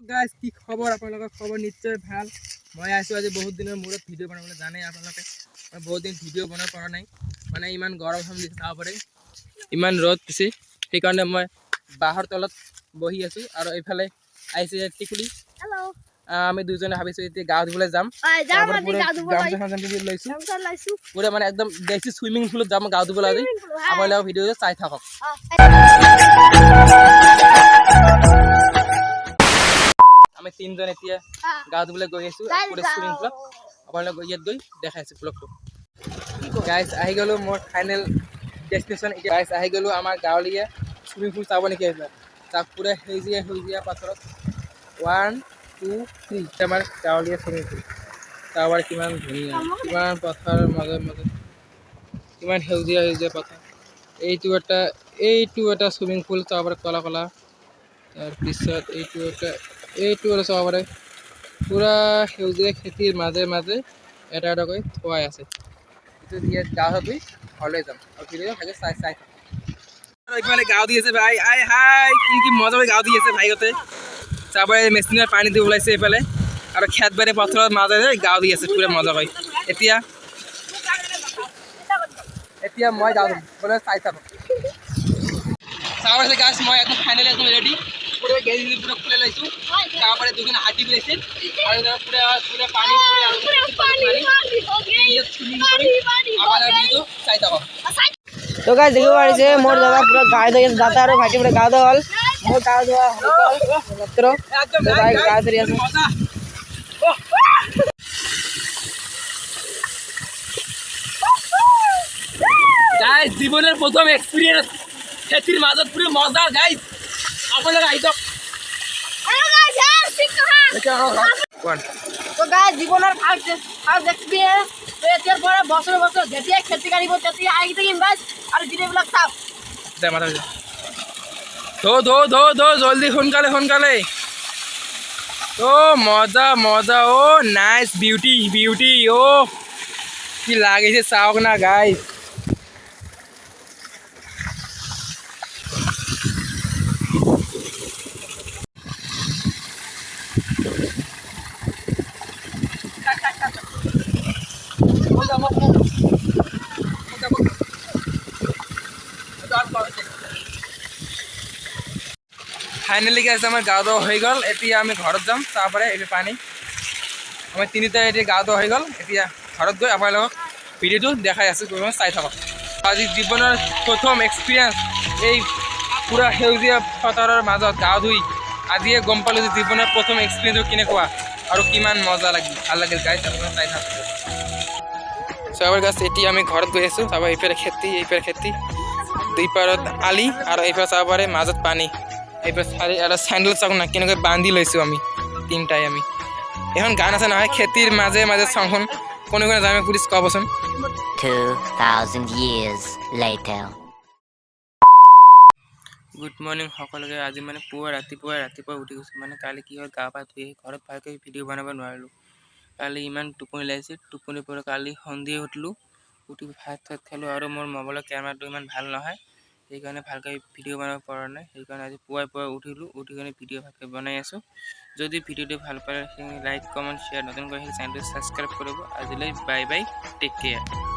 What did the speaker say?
guys কি খবৰ আপোনালোকৰ খবৰ নিশ্চয় ভাল মই আছো আজি বহুত দিনৰ মূৰত ভিডিঅ' বনাবলৈ জানে আপোনালোকে মই বহুত দিন ভিডিঅ' বনাব পৰা নাই মানে ইমান গৰম দিছে চাব পাৰে ইমান ৰ'দ দিছে সেইকাৰণে মই বাহৰ তলত বহি আছো আৰু এইফালে আহিছে টিকুলি হেল্ল' আমি দুজনে ভাবিছো এতিয়া গা ধুবলৈ যাম পুৰা মানে একদম দেশী চুইমিং পুলত যাম গা ধুবলৈ আজি আপোনালোকে ভিডিঅ'টো চাই থাকক আমি তিনজন এতিয়া গা ধুবলৈ গৈ আছো পুৰা চুইমিং পুলত আপোনালোকক ইয়াত গৈ দেখাই আছো ব্লগটো গাইজ আহি গ'লো মোৰ ফাইনেল ডেষ্টিনেশ্যন এতিয়া গাইজ আহি গ'লো আমাৰ গাঁৱলীয়া চুইমিং পুল চাব নেকি আহিবা তাক পুৰা সেউজীয়া পাথৰত 1 2 3 আমাৰ গাঁৱলীয়া চুইমিং পুল চাবৰ কিমান ধুনীয়া কিমান পথাৰৰ মাজে মাজে কিমান সেউজীয়া পথাৰ এইটো এটা চুইমিং পুল চাবৰ কলা কলা তাৰপিছত এইটো আৰু চাব পাৰে পুৰা সেউজীয়া খেতিৰ মাজে মাজে এটা এটাকৈ থোৱাই আছে এইটো ইয়াত গা ধুই ঘৰলৈ যাম আৰু ভিডিঅ' ভাগে চাই এইফালে গাঁও দি আছে ভাই আই হাই কি মজা গাঁও দি আছে ভাইহঁতে চাব পাৰে মেচিনৰ পানী দি ওলাইছে এইফালে আৰু খেত বাৰী পথাৰৰ মাজেৰে গাঁও দি আছে পুৰা মজা হয় এতিয়া মই গা ধুম বোলে চাই থাকোঁ চাব আছে গাছ মই একদম ফাইনেলি একদম ৰেডি পুরো গেঞ্জি পুরো খুলে লাইছো তারপরে দুজন হাঁটি পেয়েছে আর পুরো পুরো পানি আবার ভিডিও চাই থাকো तो गाइस देखो बारी से मोर दादा पूरा गाय दे जाता है भाई पूरा गाय दल मोर गाय दवा मात्र तो भाई गाय दे আছে गाइस জীবনের প্রথম এক্সপেরিয়েন্স খেতির মাজত পুরো মজা গাইস আপনারা আইতো হ্যালো গাইস ঠিক কহা তো গাইস জীবনের ফার্স্ট এক্সপেরিয়েন্স তো এর পরে বছর যেতিয়া খেতি কাটিব তেতিয়া আই থাকিম গাইস আর ভিডিওবিলাক চাও দে মাথা ধো জলদি সোনকালে ও মজা ও নাইস বিউটি ও কি লাগিছে চাওক না গাইস ফাইনালি গাইস আমার গা ধোয়া হয়ে গেল এতিয়া আমি ঘৰত যাম তাৰপৰে এই পানি আমি তিনিটা এতিয়া গা ধোৱা হৈ গ'ল এতিয়া ঘৰত গৈ আপোনালোকক ভিডিঅ'টো দেখাই আছোঁ চাই থাকক আজি জীৱনৰ প্ৰথম এক্সপিৰিয়েঞ্চ এই পুৰা সেউজীয়া পথাৰৰ মাজত গা ধুই আজিয়ে গম পালোঁ যে জীৱনৰ প্ৰথম এক্সপিৰিয়েঞ্চটো কেনেকুৱা আৰু কিমান মজা ভাল লাগিল গাইছ আপোনালোকে চাই থাকক চাবৰ গাছ এতিয়া আমি ঘৰত গৈ আছোঁ চাব এইফালে খেতি দুই পাৰত আলি আৰু এইফালে চাব পাৰে মাজত পানী এইফালে চাৰি আৰু চেণ্ডেল চাওক না কেনেকৈ বান্ধি লৈছোঁ আমি তিনিটাই আমি এখন গান আছে নহয় খেতিৰ মাজে মাজে চংখন কোনে জানে পুলিচ ক'বচোন 2000 years later গুড মৰ্ণিং সকলোকে আজি মানে ৰাতিপুৱা উঠি গৈছোঁ মানে কালি কি হ'ল গা পা ধুই ঘৰত ভালকৈ ভিডিঅ' বনাব নোৱাৰিলোঁ কালি ইমান টোপনি লাগিছিল টোপনিৰ পৰা কালি সন্ধিয়া উঠি ভাত খালোঁ আৰু মোৰ মোবাইলৰ কেমেৰাটো ইমান ভাল নহয় সেইকাৰণে ভালকৈ ভিডিঅ' বনাব পৰা নাই সেইকাৰণে আজি পুৱাই উঠিলোঁ উঠি কিনে ভিডিঅ' ভালকৈ বনাই আছোঁ যদি ভিডিঅ'টো ভাল পালে লাইক কমেণ্ট শ্বেয়াৰ নতুনকৈ সেই চেনেলটো ছাবস্ক্ৰাইব কৰিব আজিলৈ বাই টেক কেয়াৰ